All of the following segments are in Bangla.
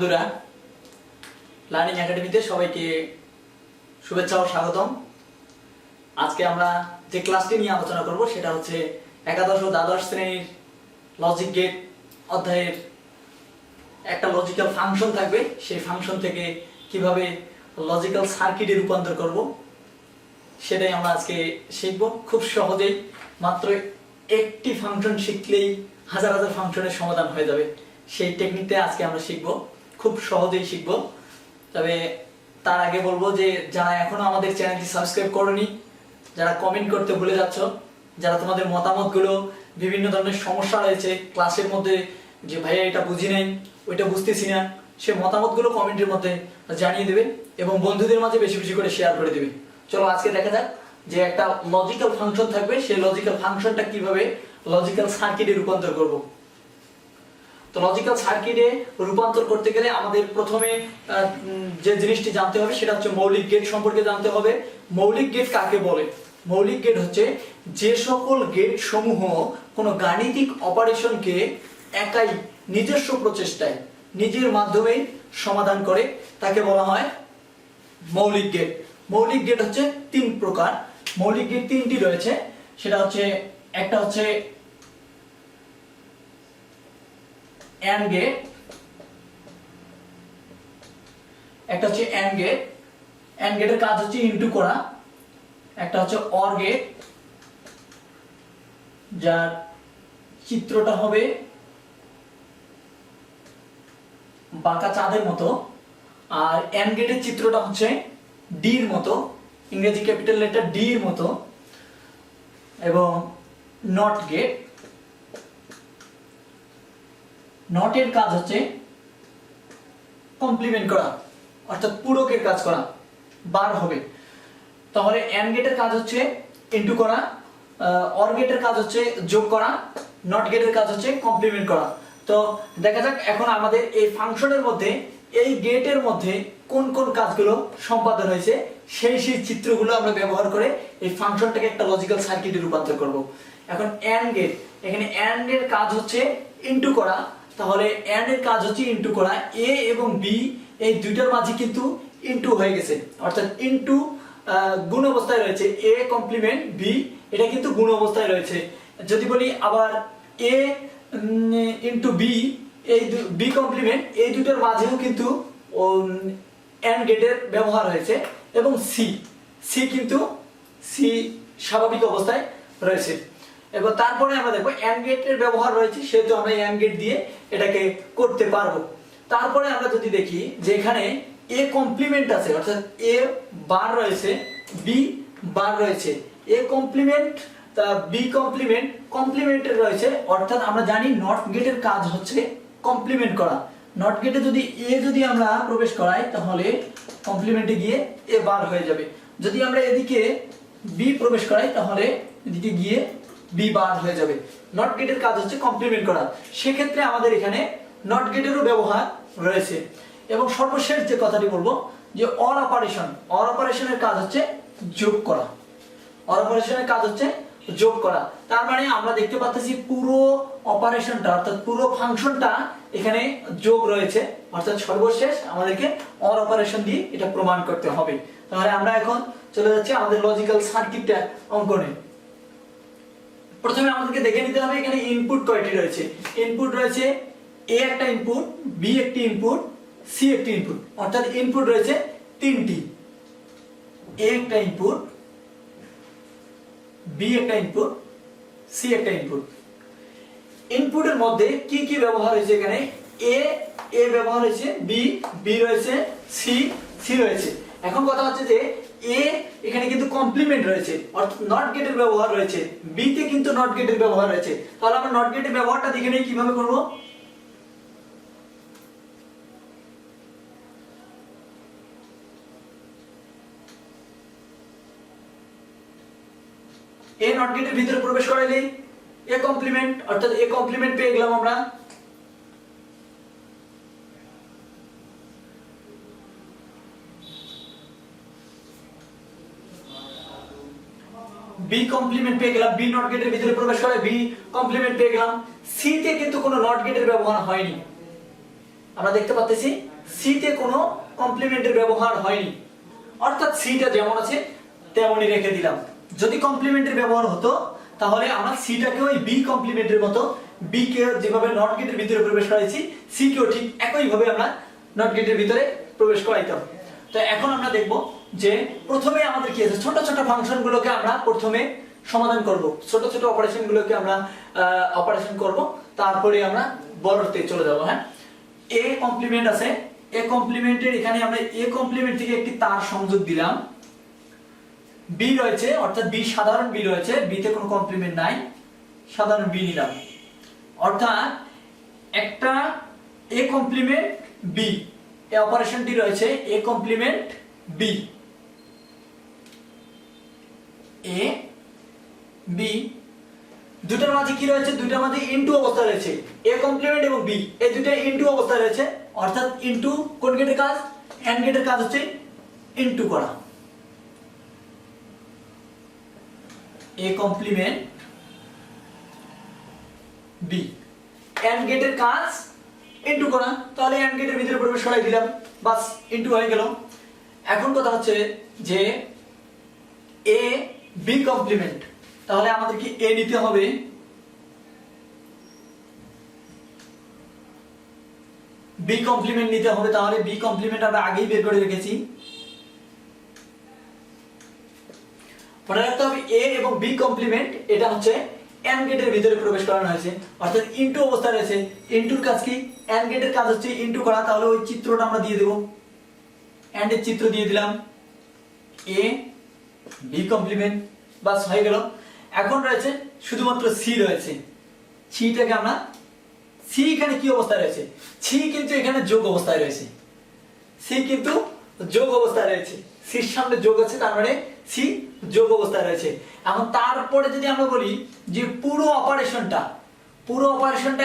বন্ধুরা, লার্নিং একাডেমিতে সবাইকে শুভেচ্ছা ও স্বাগতম। আজকে আমরা যে ক্লাসটি নিয়ে আলোচনা করব সেটা হচ্ছে একাদশ ও দ্বাদশ শ্রেণীর লজিক গেট অধ্যায়ের একটা লজিক্যাল ফাংশন থাকবে। সেই ফাংশন থেকে কিভাবে লজিক্যাল সার্কিটে রূপান্তর করব সেটাই আমরা আজকে শিখব। খুব সহজেই মাত্র একটি ফাংশন শিখলেই হাজার হাজার ফাংশনের সমাধান হয়ে যাবে। সেই টেকনিকটা আজকে আমরা শিখব, খুব সহজেই শিখব। তবে তার আগে বলবো যে যারা এখনো আমাদের চ্যানেলটি সাবস্ক্রাইব করোনি, যারা কমেন্ট করতে ভুলে যাচ্ছ, যারা তোমাদের মতামতগুলো বিভিন্ন ধরনের সমস্যা রয়েছে ক্লাসের মধ্যে, যে ভাইয়া এটা বুঝি নাই, ওইটা বুঝতেছি না, সে মতামতগুলো কমেন্টের মধ্যে জানিয়ে দেবে এবং বন্ধুদের মাঝে বেশি বেশি করে শেয়ার করে দেবে। চলো আজকে দেখা যাক যে একটা লজিক্যাল ফাংশন থাকবে, সেই লজিক্যাল ফাংশনটা কিভাবে লজিক্যাল সার্কিটে রূপান্তর করব। তো লজিক্যাল সার্কিটে রূপান্তর করতে গেলে আমাদের প্রথমে যে জিনিসটি জানতে হবে সেটা হচ্ছে মৌলিক গেট সম্পর্কে জানতে হবে। মৌলিক গেট কাকে বলে? মৌলিক গেট হচ্ছে যে সকল গেট সমূহ কোনো গাণিতিক অপারেশনকে একাই নিজস্ব প্রচেষ্টায় নিজের মাধ্যমে সমাধান করে, তাকে বলা হয় মৌলিক গেট। মৌলিক গেট হচ্ছে তিন প্রকার। মৌলিক গেট তিনটি রয়েছে, সেটা হচ্ছে একটা হচ্ছে AND গেট, একটা হচ্ছে AND গেট। AND গেটের কাজ হচ্ছে ইনটু করা। একটা হচ্ছে OR গেট, যার চিত্রটা হবে বাঁকা চাঁদের মতো। আর AND গেটের চিত্রটা হচ্ছে ডি এর মতো, ইংরেজি ক্যাপিটাল লেটার ডি এর মতো। এবং নট গেট, নটের কাজ হচ্ছে কমপ্লিমেন্ট করা, অর্থাৎ পূরকের কাজ করা, বার হবে। তাহলে AND গেটের কাজ হচ্ছে ইনটু করা, OR গেটের কাজ হচ্ছে যোগ করা, নট গেটের কাজ হচ্ছে কমপ্লিমেন্ট করা। তো দেখা যাক এখন আমাদের এই ফাংশনের মধ্যে, এই গেটের মধ্যে কোন কোন কাজগুলো সম্পাদন হয়েছে, সেই চিত্রগুলো আমরা ব্যবহার করে এই ফাংশনটাকে একটা লজিক্যাল সার্কিটে রূপান্তর করব। এখন AND গেট, এখানে AND এর কাজ হচ্ছে ইনটু করা, তাহলে AND এর কাজ হচ্ছে ইনটু করা। A এবং B এই দুইটার মাঝে কিন্তু ইনটু হয়ে গেছে, অর্থাৎ ইনটু গুণ অবস্থায় রয়েছে। A কমপ্লিমেন্ট B, এটা কিন্তু গুণ অবস্থায় রয়েছে। যদি বলি আবার A ইনটু B, এই B কমপ্লিমেন্ট, এই দুটোর মাঝেও কিন্তু AND গেটের ব্যবহার হয়েছে। এবং C কিন্তু C স্বাভাবিক অবস্থায় রয়েছে। এবার তারপরে আমরা দেখব AND গেটের ব্যবহার রয়েছে, সেহেতু আমরা AND গেট দিয়ে এটাকে করতে পারবো। তারপরে আমরা যদি দেখি যে এখানে A কমপ্লিমেন্ট আছে, অর্থাৎ A বার রয়েছে, B বার রয়েছে, A কমপ্লিমেন্ট B কমপ্লিমেন্ট কমপ্লিমেন্টের রয়েছে, অর্থাৎ আমরা জানি নট গেটের কাজ হচ্ছে কমপ্লিমেন্ট করা। নট গেটে যদি A যদি আমরা প্রবেশ করাই তাহলে কমপ্লিমেন্টে গিয়ে A বার হয়ে যাবে। যদি আমরা এদিকে B প্রবেশ করাই তাহলে এদিকে গিয়ে B বার হয়ে যাবে। নট গেটের কাজ হচ্ছে কমপ্লিমেন্ট করা, সেক্ষেত্রে আমাদের এখানে নট গেটেরও ব্যবহার রয়েছে। এবং সর্বশেষ যে কথাটি বলবো যে অর অপারেশন, অর অপারেশনের কাজ হচ্ছে যোগ করা। অর অপারেশনের কাজ হচ্ছে যোগ করা। তার মানে আমরা দেখতে পাচ্ছি পুরো অপারেশনটা, অর্থাৎ পুরো ফাংশনটা এখানে যোগ রয়েছে, অর্থাৎ সর্বশেষ আমাদেরকে অর অপারেশন দিয়ে এটা প্রমাণ করতে হবে। তাহলে আমরা এখন চলে যাচ্ছি আমাদের লজিক্যাল সার্কিটটা অঙ্কনে। প্রথমে আমাদেরকে দেখে নিতে হবে এখানে ইনপুট কয়টি রয়েছে। ইনপুট রয়েছে A একটা ইনপুট, B একটি ইনপুট, C একটি ইনপুট, অর্থাৎ ইনপুট রয়েছে তিনটি। A একটা ইনপুট, B একটা ইনপুট, C একটা ইনপুট। ইনপুটের মধ্যে কি কি ব্যবহার হয়েছে? এখানে A ব্যবহার হয়েছে, B রয়েছে, C রয়েছে। এখন কথা হচ্ছে যে A এখানে কিন্তু কমপ্লিমেন্ট রয়েছে, অর্থাৎ নট গেটের ব্যবহার রয়েছে, B তে কিন্তু নট গেটের ব্যবহার রয়েছে। তাহলে আমরা নট গেটের ব্যবহারটা দেখে নেই কিভাবে করব। A নট গেটের ভিতরে প্রবেশ করাইলে A কমপ্লিমেন্ট, অর্থাৎ A কমপ্লিমেন্ট পেয়ে গেলাম আমরা। B কমপ্লিমেন্ট পেয়ে গেলাম, B নট গেটের ভিতরে প্রবেশ করে B কমপ্লিমেন্ট পেয়ে গেলাম। C তে কিন্তু কোনো নট গেটের ব্যবহার হয়নি, আমরা দেখতে পাচ্ছি সি তে কোনো কমপ্লিমেন্টের ব্যবহার হয়নি, অর্থাৎ সিটা যেমন আছে তেমনই রেখে দিলাম। যদি কমপ্লিমেন্টের ব্যবহার হতো তাহলে আমরা সিটাকে ওই বি কমপ্লিমেন্টের মতো, বি কে যেভাবে নট গেটের ভিতরে প্রবেশ করাইছি সি কেও ঠিক একই ভাবে আমরা নট গেটের ভিতরে প্রবেশ করাইতাম। তো এখন আমরা দেখব যে প্রথমে আমাদের কি আছে, ছোট ছোট ফাংশন গুলোকে আমরা প্রথমে সমাধান করব, ছোট ছোট অপারেশন গুলোকে আমরা অপারেশন করব, তারপরে আমরা বড়তে চলে যাব। হ্যাঁ, এ কমপ্লিমেন্ট আছে, এ কমপ্লিমেন্টের এখানে আমরা এ কমপ্লিমেন্ট থেকে একটি তার সংযোগ দিলাম, বি রয়েছে অর্থাৎ বি সাধারণ বি রয়েছে, বি তে কোনো কমপ্লিমেন্ট নাই, সাধারণ বি নিলাম, অর্থাৎ একটা এ কমপ্লিমেন্ট বি, এই অপারেশনটি রয়েছে A complement B, A B দুটার মাঝে কি রয়েছে, দুটার মাঝে ইনটু অবস্থা রয়েছে, এ কমপ্লিমেন্ট এবং বি এই দুটো ইনটু অবস্থা রয়েছে, অর্থাৎ ইনটু কোন গেটের কাজ, এন্ড গেটের কাজ হচ্ছে ইনটু করা, এ কমপ্লিমেন্ট বি, এন্ড গেটের কাজ ইনটু করা, তাহলে এন্ড গেটের ভিতরে প্রবেশ করাই দিলাম, বাস ইনটু হয়ে গেল। এখন কথা হচ্ছে যে এ বি কমপ্লিমেন্ট, তাহলে আমাদের কি এ নিতে হবে, বি কমপ্লিমেন্ট নিতে হবে, তাহলে বি কমপ্লিমেন্ট আমরা আগেই বের করে রেখেছি। মনে রাখতে হবে এ এবং বি কমপ্লিমেন্ট এটা হচ্ছে এন্ড গেটের ভিতরে প্রবেশ করানো হয়েছে, অর্থাৎ ইনটু অবস্থা রয়েছে, ইনটুর কাজ কি, এন্ড গেটের কাজ হচ্ছে ইনটু করা, তাহলে ওই চিত্রটা আমরা দিয়ে দেব, এন্ড এর চিত্র দিয়ে দিলাম, এ বি কমপ্লিমেন্ট, বাস হয়ে গেল। এখন রয়েছে শুধুমাত্র সি রয়েছে, সিটাকে আমরা, সি এখানে কি অবস্থায় রয়েছে, সি কিন্তু এখানে যোগ অবস্থায় রয়েছে, সি কিন্তু যোগ অবস্থায় রয়েছে, সির সামনে যোগ আছে, তার মানে সি যোগ অবস্থায় রয়েছে। এখন তারপরে যদি আমরা বলি যে পুরো অপারেশনটা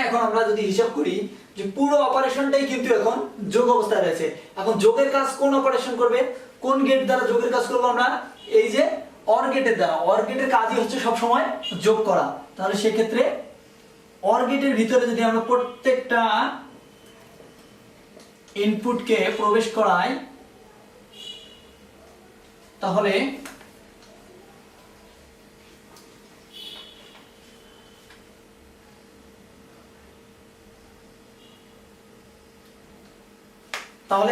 এখন আমরা যদি হিসাব করি যে পুরো অপারেশনটাই কিন্তু এখন যোগ অবস্থায় রয়েছে। এখন যোগের কাজ কোন অপারেশন করবে, কোন গেট দ্বারা যোগের কাজ করব আমরা, এই যে অর গেটের দ্বারা, অর গেটের কাজই হচ্ছে সব সময় যোগ করা, তাহলে সেই ক্ষেত্রে অর গেটের ভিতরে যদি আমরা প্রত্যেকটা ইনপুটকে প্রবেশ করাই তাহলে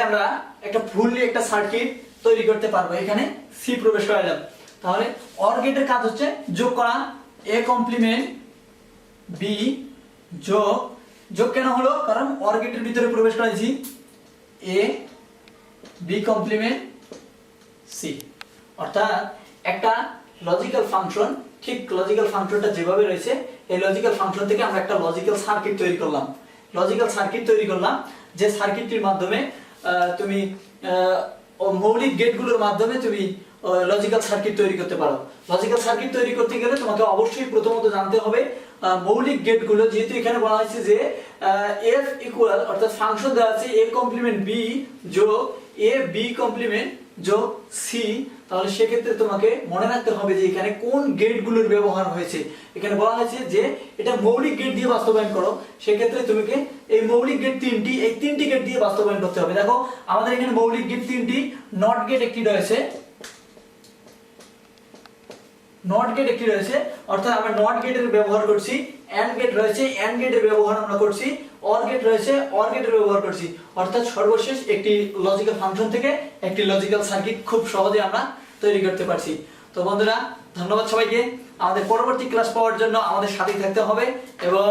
আমরা একটা ফুললি একটা সার্কিট তৈরি করতে পারবো। এখানে সি প্রবেশ করালাম, তাহলে অর গেটের কাজ হচ্ছে যোগ করা, এ কমপ্লিমেন্ট বি যোগ, যোগ কেন হলো, কারণ অর গেটের ভিতরে প্রবেশ করাইছি, এ বি কমপ্লিমেন্ট সি, অর্থাৎ একটা লজিক্যাল ফাংশন, ঠিক লজিক্যাল ফাংশনটা যেভাবে রয়েছে এই লজিক্যাল ফাংশন থেকে আমরা একটা লজিক্যাল সার্কিট তৈরি করলাম, যে সার্কিটটির মাধ্যমে তুমি মৌলিক গেটগুলোর মাধ্যমে তুমি লজিক্যাল সার্কিট তৈরি করতে পারো। লজিক্যাল সার্কিট তৈরি করতে গেলে তোমাকে অবশ্যই প্রথমত জানতে হবে মৌলিক গেটগুলো, যেহেতু এখানে বলা হয়েছে যে f ইকুয়াল, অর্থাৎ ফাংশন দেওয়া আছে a কমপ্লিমেন্ট b যোগ a b কমপ্লিমেন্ট যোগ c, তাহলে সেক্ষেত্রে তোমাকে মনে রাখতে হবে যে এখানে কোন গেটগুলোর ব্যবহার হয়েছে। এখানে বলা হয়েছে যে এটা মৌলিক গেট দিয়ে বাস্তবায়ন করো, সেক্ষেত্রে তোমাকে এই মৌলিক গেট তিনটি, এই তিনটি গেট দিয়ে বাস্তবায়ন করতে হবে। দেখো আমাদের এখানে মৌলিক গেট তিনটি, নট গেট একটি রয়েছে, অর্থাৎ আমরা নট গেটের ব্যবহার করছি, এন্ড গেট রয়েছে, এন্ড গেটের ব্যবহার আমরা করছি, অর গেট রয়েছে, অর গেটের ব্যবহার করছি, অর্থাৎ সর্বশেষ একটি লজিক্যাল ফাংশন থেকে একটি লজিক্যাল সার্কিট খুব সহজে আমরা তৈরি করতে পারছি। তো বন্ধুরা, ধন্যবাদ সবাইকে। আমাদের পরবর্তী ক্লাস পাওয়ার জন্য আমাদের সাথেই থাকতে হবে এবং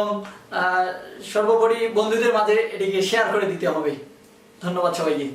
সর্বোপরি বন্ধুদের মাঝে এটিকে শেয়ার করে দিতে হবে। ধন্যবাদ সবাইকে।